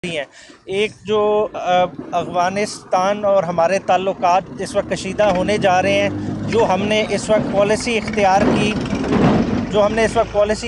हैं। एक जो अफ़गानिस्तान और हमारे ताल्लुकात इस वक्त कशीदा होने जा रहे हैं, जो हमने इस वक्त पॉलिसी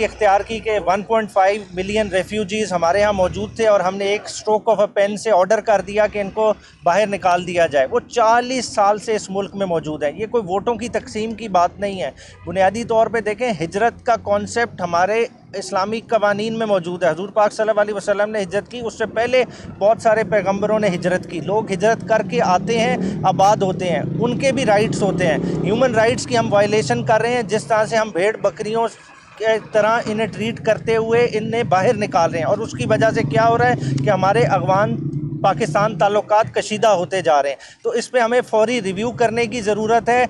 इख्तियार की कि 1.5 मिलियन रेफ्यूजीज़ हमारे यहाँ मौजूद थे और हमने एक स्ट्रोक ऑफ अ पेन से ऑर्डर कर दिया कि इनको बाहर निकाल दिया जाए। वो 40 साल से इस मुल्क में मौजूद है। ये कोई वोटों की तकसीम की बात नहीं है। बुनियादी तौर पे देखें, हिजरत का कॉन्सेप्ट हमारे इस्लामी कवानीन में मौजूद है। हज़ूर पाक सल्लल्लाहु अलैहि वसल्लम ने हिजरत की, उससे पहले बहुत सारे पैगम्बरों ने हिजरत की। लोग हिजरत करके आते हैं, आबाद होते हैं, उनके भी राइट्स होते हैं। ह्यूमन राइट्स की हम वायलेशन कर रहे हैं। जिस तरह से हम भेड़ बकरियों के तरह इन्हें ट्रीट करते हुए इन्हें बाहर निकाल रहे हैं, और उसकी वजह से क्या हो रहा है कि हमारे अफ़गान पाकिस्तान ताल्लुकात कशीदा होते जा रहे हैं। तो इस पर हमें फ़ौरी रिव्यू करने की ज़रूरत है,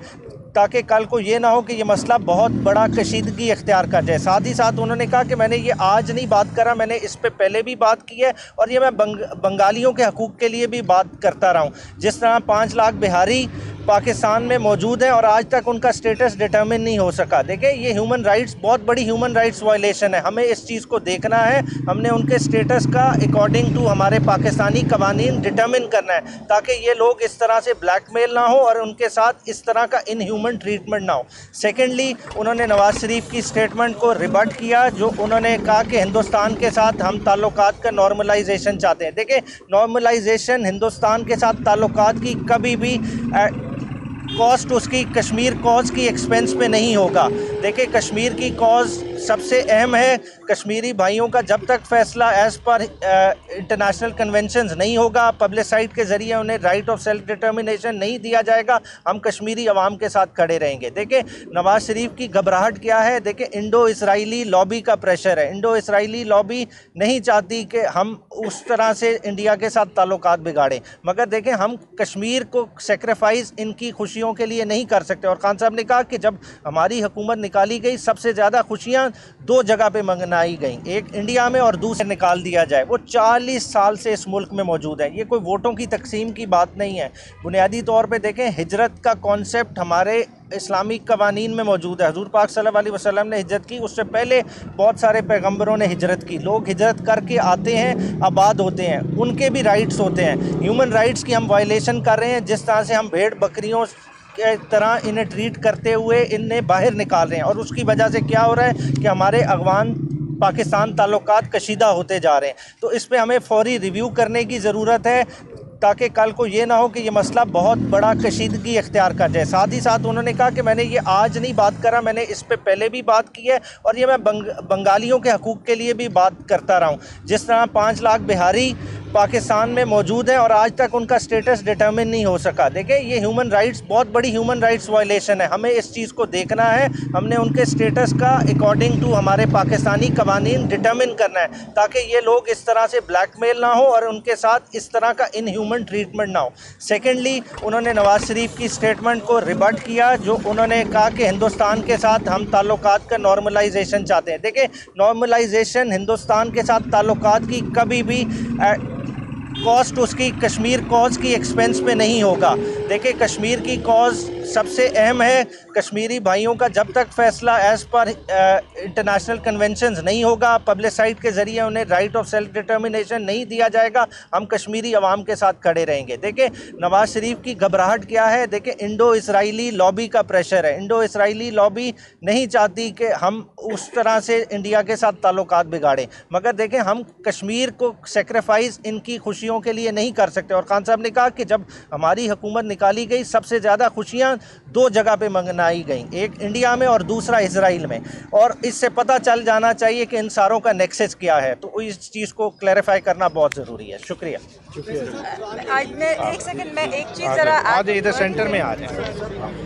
ताकि कल को ये ना हो कि ये मसला बहुत बड़ा कशीदगी इख्तियार कर जाए। साथ ही साथ उन्होंने कहा कि मैंने ये आज नहीं बात करा, मैंने इस पे पहले भी बात की है, और ये मैं बंगालियों के हकूक़ के लिए भी बात करता रहा हूँ। जिस तरह 5 लाख बिहारी पाकिस्तान में मौजूद हैं और आज तक उनका स्टेटस डिटर्मिन नहीं हो सका। देखिए, ये ह्यूमन राइट्स, बहुत बड़ी ह्यूमन राइट्स वायलेशन है। हमें इस चीज़ को देखना है। हमने उनके स्टेटस का अकॉर्डिंग टू हमारे पाकिस्तानी कवानीन डिटर्मिन करना है, ताकि ये लोग इस तरह से ब्लैकमेल ना हो और उनके साथ इस तरह का इनह्यूमन ट्रीटमेंट ना हो। सेकेंडली, उन्होंने नवाज़ शरीफ की स्टेटमेंट को रिबट किया, जो उन्होंने कहा कि हिंदुस्तान के साथ हम ताल्लुकात का नॉर्मलाइजेशन चाहते हैं। देखिए, नॉर्मलाइजेशन हिंदुस्तान के साथ ताल्लुकात की कभी भी कॉस्ट उसकी कश्मीर कॉज की एक्सपेंस पे नहीं होगा। देखिए, कश्मीर की कॉज सबसे अहम है। कश्मीरी भाइयों का जब तक फ़ैसला एज़ पर इंटरनेशनल कन्वेंशंस नहीं होगा, पब्लिसाइड के ज़रिए उन्हें राइट ऑफ सेल्फ डिटर्मिनेशन नहीं दिया जाएगा, हम कश्मीरी अवाम के साथ खड़े रहेंगे। देखिए, नवाज़ शरीफ की घबराहट क्या है? देखिए, इंडो इसराइली लॉबी का प्रेशर है। इंडो इसराइली लॉबी नहीं चाहती कि हम उस तरह से इंडिया के साथ ताल्लुकात बिगाड़ें, मगर देखें, हम कश्मीर को सेक्रीफाइस इनकी खुशियों के लिए नहीं कर सकते। और खान साहब ने कहा कि जब हमारी हुकूमत निकाली गई, सबसे ज़्यादा खुशियाँ 2 जगह पे मनाई गई, एक इंडिया में और दूसरे निकाल दिया जाए। वो 40 साल से इस मुल्क में मौजूद है। ये कोई वोटों की तकसीम की बात नहीं है। बुनियादी तौर पे देखें, हिजरत का कॉन्सेप्ट हमारे इस्लामी कवानीन में मौजूद है। हज़ूर पाक सल्लल्लाहु अलैहि वसल्लम ने हिजरत की, उससे पहले बहुत सारे पैगम्बरों ने हिजरत की। लोग हिजरत करके आते हैं, आबाद होते हैं, उनके भी राइट्स होते हैं। ह्यूमन राइट्स की हम वायलेशन कर रहे हैं। जिस तरह से हम भेड़ बकरियों के तरह इन्हें ट्रीट करते हुए इन्हें बाहर निकाल रहे हैं, और उसकी वजह से क्या हो रहा है कि हमारे अफ़गान पाकिस्तान ताल्लुकात कशीदा होते जा रहे हैं। तो इस पे हमें फ़ौरी रिव्यू करने की ज़रूरत है, ताकि कल को ये ना हो कि ये मसला बहुत बड़ा कशीदगी इख्तियार कर जाए। साथ ही साथ उन्होंने कहा कि मैंने ये आज नहीं बात करा, मैंने इस पे पहले भी बात की है, और ये मैं बंगालियों के हकूक़ के लिए भी बात करता रहा हूँ। जिस तरह 5 लाख बिहारी पाकिस्तान में मौजूद हैं और आज तक उनका स्टेटस डिटर्मिन नहीं हो सका। देखिए, ये ह्यूमन राइट्स, बहुत बड़ी ह्यूमन राइट्स वायलेशन है। हमें इस चीज़ को देखना है। हमने उनके स्टेटस का अकॉर्डिंग टू हमारे पाकिस्तानी कवानीन डिटर्मिन करना है, ताकि ये लोग इस तरह से ब्लैकमेल ना हो और उनके साथ इस तरह का इनह्यूमन ट्रीटमेंट ना हो। सेकेंडली, उन्होंने नवाज़ शरीफ की स्टेटमेंट को रिबट किया, जो उन्होंने कहा कि हिंदुस्तान के साथ हम ताल्लुकात का नॉर्मलाइजेशन चाहते हैं। देखिए, नॉर्मलाइजेशन हिंदुस्तान के साथ ताल्लुकात की कभी भी कॉस्ट उसकी कश्मीर कॉज की एक्सपेंस पे नहीं होगा। देखिए, कश्मीर की कॉज सबसे अहम है। कश्मीरी भाइयों का जब तक फ़ैसला एज़ पर इंटरनेशनल कन्वेंशंस नहीं होगा, पब्लिसाइड के ज़रिए उन्हें राइट ऑफ सेल्फ डिटर्मिनेशन नहीं दिया जाएगा, हम कश्मीरी अवाम के साथ खड़े रहेंगे। देखिए, नवाज़ शरीफ की घबराहट क्या है? देखिए, इंडो इसराइली लॉबी का प्रेशर है। इंडो इसराइली लॉबी नहीं चाहती कि हम उस तरह से इंडिया के साथ ताल्लुकात बिगाड़ें, मगर देखें, हम कश्मीर को सेक्रीफाइस इनकी खुशियों के लिए नहीं कर सकते। और खान साहब ने कहा कि जब हमारी हुकूमत निकाली गई, सबसे ज़्यादा खुशियाँ 2 जगह पे मनाई गई, एक इंडिया में और दूसरा इजराइल में। और इससे पता चल जाना चाहिए कि इन सारों का नेक्सस क्या है। तो इस चीज़ को क्लैरिफाई करना बहुत ज़रूरी है। शुक्रिया। आज मैं एक सेकंड में एक चीज़ ज़रा आज इधर सेंटर में आ जाए।